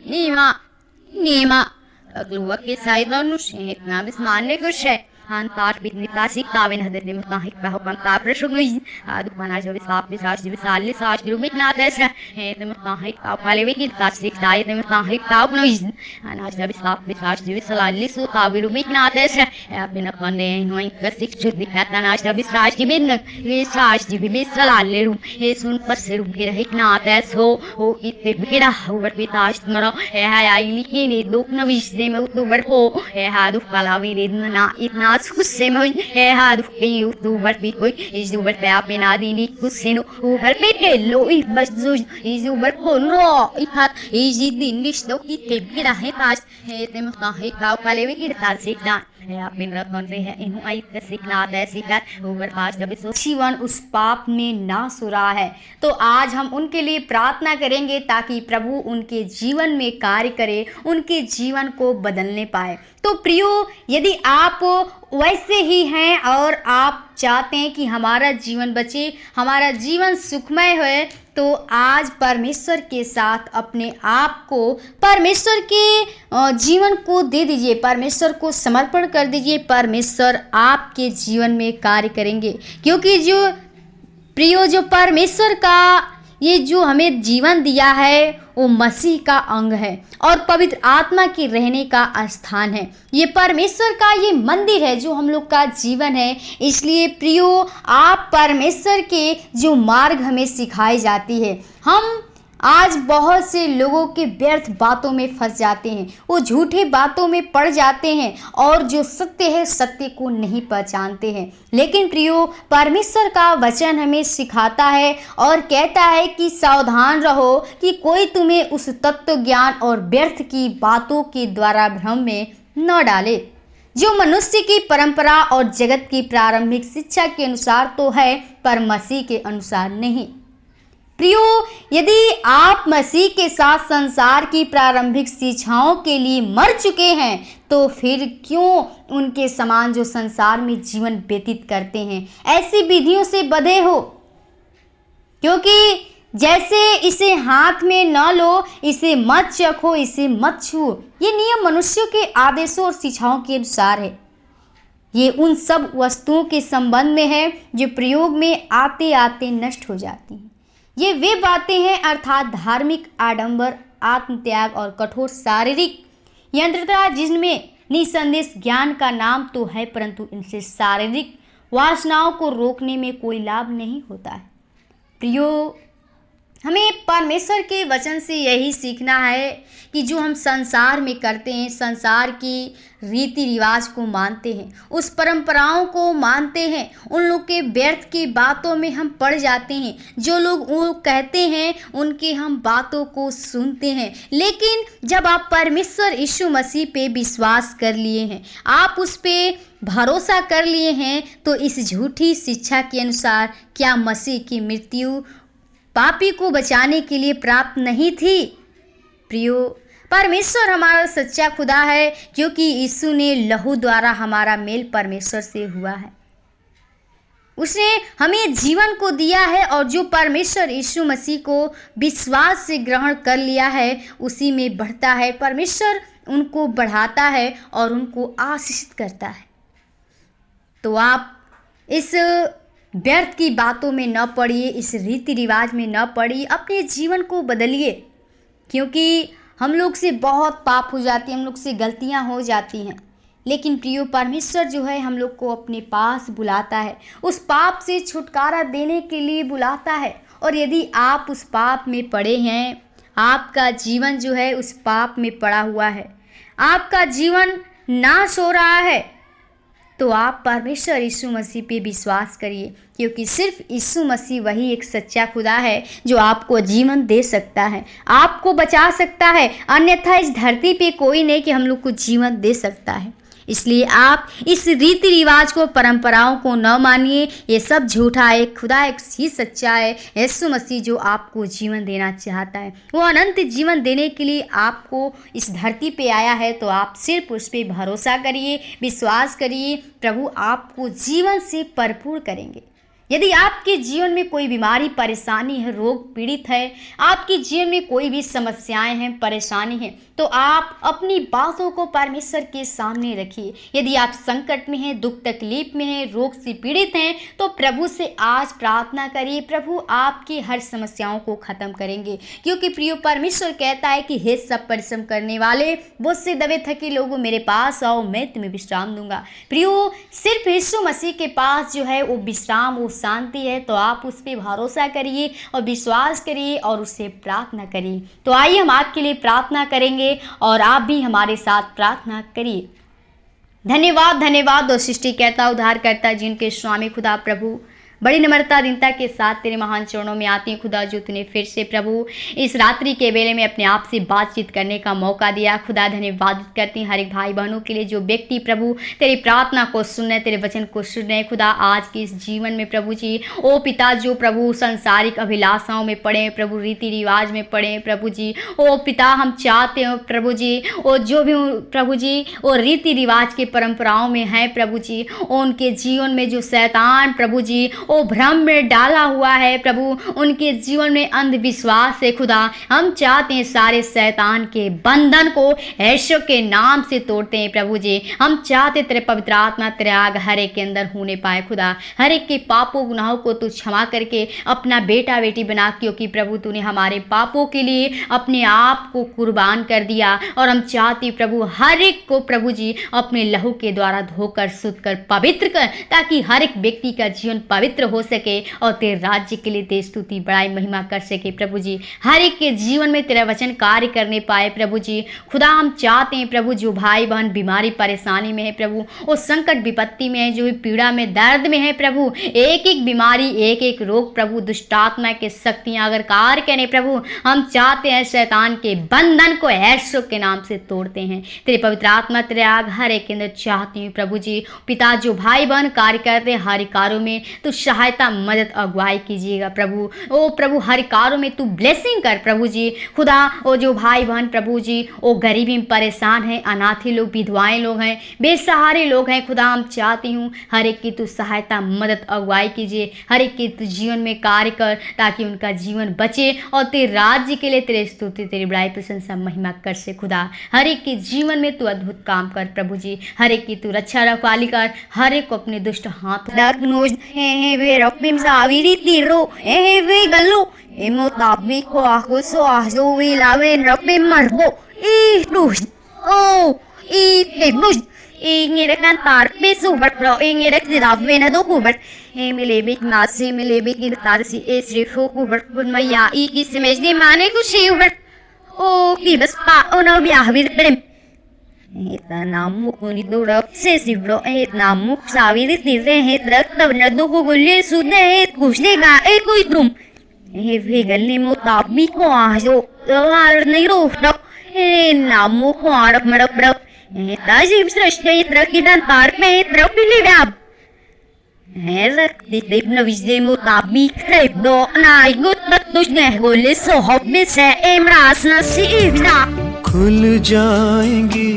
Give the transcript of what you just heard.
Nima, Nima, keluar kisah itu nusyet, ngabis mana kushe. Hantar bitni tasik tawin hadir ni mutahik bahwa kantar bersungguh adu mana jadi sapi sali rumit nates he ni mutahik taw kali wikit tasik tay ni mutahik taw nuis ana jadi sapi sali su tawi rumit nates bina kande noin kasik chudi kata na jadi saji bin ye saji bin salali rum he sun pasrum kira hik nates ho itte bira over bitash maro he ay ni duk na vis de me utuber ho he hadu kalawi na itna गुस्से में है हाथ के YouTuber भी कोई इस ऊपर पे आप बिना दीनी गुस्से नो ऊपर पे के लो इस बस जो इस ऊपर फोन रो इस हाथ इस दिन लिस्ट की टेबल रहे पास है ते में कहाँ गाँव वाले भी गिरता सीखना है आप बिना कौन से है इन्हों आई तो सीखना आता है सीखा ऊपर पास जब सो जीवन उस पाप में ना सुरा है। तो आज हम उनके लिए प्रार्थना करेंगे ताकि प्रभु उनके जीवन में कार्य करे, उनके जीवन को बदलने पाए। तो प्रियो, यदि आप वैसे ही हैं और आप चाहते हैं कि हमारा जीवन बचे, हमारा जीवन सुखमय हो, तो आज परमेश्वर के साथ अपने आप को परमेश्वर के जीवन को दे दीजिए, परमेश्वर को समर्पण कर दीजिए। परमेश्वर आपके जीवन में कार्य करेंगे, क्योंकि जो प्रियो जो परमेश्वर का ये जो हमें जीवन दिया है वो मसीह का अंग है और पवित्र आत्मा के रहने का स्थान है। ये परमेश्वर का ये मंदिर है जो हम लोग का जीवन है। इसलिए प्रियो, आप परमेश्वर के जो मार्ग हमें सिखाई जाती है, हम आज बहुत से लोगों के व्यर्थ बातों में फंस जाते हैं, वो झूठे बातों में पड़ जाते हैं और जो सत्य है सत्य को नहीं पहचानते हैं। लेकिन प्रियो, परमेश्वर का वचन हमें सिखाता है और कहता है कि सावधान रहो कि कोई तुम्हें उस तत्व ज्ञान और व्यर्थ की बातों के द्वारा भ्रम में न डाले, जो मनुष्य की परंपरा और जगत की प्रारंभिक शिक्षा के अनुसार तो है पर मसीह के अनुसार नहीं। प्रियो, यदि आप मसीह के साथ संसार की प्रारंभिक शिक्षाओं के लिए मर चुके हैं, तो फिर क्यों उनके समान जो संसार में जीवन व्यतीत करते हैं, ऐसी विधियों से बंधे हो? क्योंकि जैसे इसे हाथ में न लो, इसे मत चखो, इसे मत छुओ, ये नियम मनुष्यों के आदेशों और शिक्षाओं के अनुसार है। ये उन सब वस्तुओं के संबंध में है जो प्रयोग में आते आते नष्ट हो जाती हैं। ये वे बातें हैं अर्थात धार्मिक आडंबर, आत्मत्याग और कठोर शारीरिक यंत्रता, जिनमें निसंदेश ज्ञान का नाम तो है, परंतु इनसे शारीरिक वासनाओं को रोकने में कोई लाभ नहीं होता है। प्रियो, हमें परमेश्वर के वचन से यही सीखना है कि जो हम संसार में करते हैं, संसार की रीति रिवाज को मानते हैं, उस परंपराओं को मानते हैं, उन लोग के व्यर्थ की बातों में हम पड़ जाते हैं। जो लोग वो कहते हैं उनके हम बातों को सुनते हैं। लेकिन जब आप परमेश्वर यीशु मसीह पे विश्वास कर लिए हैं, आप उस पे भरोसा कर लिए हैं, तो इस झूठी शिक्षा के अनुसार क्या मसीह की मृत्यु पापी को बचाने के लिए प्राप्त नहीं थी? प्रियो, परमेश्वर हमारा सच्चा खुदा है, क्योंकि यीशु ने लहू द्वारा हमारा मेल परमेश्वर से हुआ है। उसने हमें जीवन को दिया है और जो परमेश्वर यीशु मसीह को विश्वास से ग्रहण कर लिया है, उसी में बढ़ता है। परमेश्वर उनको बढ़ाता है और उनको आशीषित करता है। तो आप इस व्यर्थ की बातों में न पड़िए, इस रीति रिवाज में न पड़िए, अपने जीवन को बदलिए, क्योंकि हम लोग से बहुत पाप हो जाती है, हम लोग से गलतियां हो जाती हैं। लेकिन प्रियो, परमेश्वर जो है हम लोग को अपने पास बुलाता है, उस पाप से छुटकारा देने के लिए बुलाता है। और यदि आप उस पाप में पड़े हैं, आपका जीवन जो है उस पाप में पड़ा हुआ है, आपका जीवन नाश हो रहा है, तो आप परमेश्वर यीशु मसीह पे विश्वास करिए, क्योंकि सिर्फ यीशु मसीह वही एक सच्चा खुदा है जो आपको जीवन दे सकता है, आपको बचा सकता है। अन्यथा इस धरती पे कोई नहीं कि हम लोग को जीवन दे सकता है। इसलिए आप इस रीति रिवाज को, परंपराओं को न मानिए, ये सब झूठा है। खुदा एक ही सच्चा है, यीशु मसीह जो आपको जीवन देना चाहता है। वो अनंत जीवन देने के लिए आपको इस धरती पे आया है, तो आप सिर्फ उस पर भरोसा करिए, विश्वास करिए, प्रभु आपको जीवन से भरपूर करेंगे। यदि आपके जीवन में कोई बीमारी परेशानी है, रोग पीड़ित है, आपके जीवन में कोई भी समस्याएं हैं, परेशानी है, तो आप अपनी बातों को परमेश्वर के सामने रखिए। यदि आप संकट में हैं, दुख तकलीफ में हैं, रोग से पीड़ित हैं, तो प्रभु से आज प्रार्थना करिए। प्रभु आपकी हर समस्याओं को खत्म करेंगे, क्योंकि प्रिय परमेश्वर कहता है कि हे सब परिश्रम करने वाले, मुझसे दबे थके लोगों, मेरे पास आओ, मैं तुम्हें विश्राम दूंगा। प्रियो, सिर्फ यीशु मसीह के पास जो है वो विश्राम, वो शांति है। तो आप उस पर भरोसा करिए और विश्वास करिए और उससे प्रार्थना करिए। तो आइए हम आपके लिए प्रार्थना करेंगे और आप भी हमारे साथ प्रार्थना करिए। धन्यवाद, धन्यवाद और सृष्टिकर्ता, उद्धारकर्ता, जिनके स्वामी खुदा प्रभु बड़ी नम्रता दीनता के साथ तेरे महान चरणों में आती है खुदा, जो तूने फिर से प्रभु इस रात्रि के बेले में अपने आप से बातचीत करने का मौका दिया। खुदा धन्यवाद करती हूँ हर एक भाई बहनों के लिए जो व्यक्ति प्रभु तेरी प्रार्थना को सुन रहे, तेरे वचन को सुन रहे। खुदा आज के इस जीवन में प्रभु जी, ओ पिता, जो प्रभु संसारिक अभिलाषाओं में पड़े, प्रभु रीति रिवाज में पड़े, प्रभु जी, ओ पिता, हम चाहते हो प्रभु जी, ओ जो भी प्रभु जी वो रीति रिवाज के परंपराओं में है प्रभु जी, उनके जीवन में जो शैतान प्रभु जी वो भ्रम में डाला हुआ है प्रभु, उनके जीवन में अंधविश्वास है खुदा, हम चाहते हैं सारे शैतान के बंधन को यीशु के नाम से तोड़ते हैं प्रभु जी। हम चाहते तेरे पवित्र आत्मा तेरे आग हर एक के अंदर होने पाए खुदा, हर एक के पापों गुनाहों को तू क्षमा करके अपना बेटा बेटी बना, क्योंकि प्रभु तूने हमारे पापों के लिए अपने आप को कुर्बान कर दिया। और हम चाहते प्रभु हर एक को प्रभु जी अपने लहू के द्वारा धोकर शुद्ध कर पवित्र कर, ताकि हर एक व्यक्ति का जीवन पवित्र हो सके और तेरे राज्य के लिए तेरी स्तुति बड़ाई महिमा कर सके प्रभु जी। हर एक के जीवन में तेरा वचन कार्य करने पाए प्रभु जी। खुदा हम चाहते हैं प्रभु जो भाई बहन बीमारी परेशानी में है प्रभु, वो संकट विपत्ति में है, जो भी पीड़ा में दर्द में है प्रभु, एक एक बीमारी एक एक रोग प्रभु, दुष्टात्मा के शक्तियां अगर कार्य करें प्रभु, हम चाहते हैं शैतान के बंधन को यीशु के नाम से तोड़ते हैं। तेरे पवित्र आत्मा तेरे आग हर एक के अंदर चाहती हूँ प्रभु जी। पिता, जो भाई बहन कार्य करते हैं हर कार्यों में तो सहायता मदद अगुवाई कीजिएगा प्रभु। ओ प्रभु हर कार्यों में तू ब्लेसिंग कर प्रभु जी। खुदा ओ जो भाई बहन प्रभु जी वो गरीबी में परेशान हैं, अनाथी लोग, विधवाएं लोग हैं, बेसहारे लोग हैं खुदा, हम चाहती हूँ हर एक की तू सहायता मदद अगुवाई कीजिए, हर एक के तू जीवन में कार्य कर ताकि उनका जीवन बचे और तेरे राज्य के लिए तेरे स्तुति तेरी बड़ाई प्रशंसा महिमा कर से खुदा। हर एक के जीवन में तू अद्भुत काम कर प्रभु जी, हर एक की तू रक्षा रखवाली कर, हर एक को अपने दुष्ट हाथ Robim saviri tiro, we galo, emotabi ko ako so aso we lawen robim marbo, luz, oh, luz, ingere cantar, super pro, ingere tirave na do kubar, milebik nasi, milebik tarsi, esrifu kubar, maya, ikisimes di mane kushi uber, oh, kibas pa, ono biahvir prem. Eta namu kuni dura obsesivlo, et namu saviri tire, et rakta vnadu kugulye sude, et kuslega, et kuidrum. Vegalni mutabi ko aso, ar niro, et namu ko arap marap rap, et ajib srashte, et rakidan tarpe, et rapili rab. Rak ditip na vizde mutabi, krep do, na igut batush ne gole so hobbi se emras na si ivna. खुल जाएंगी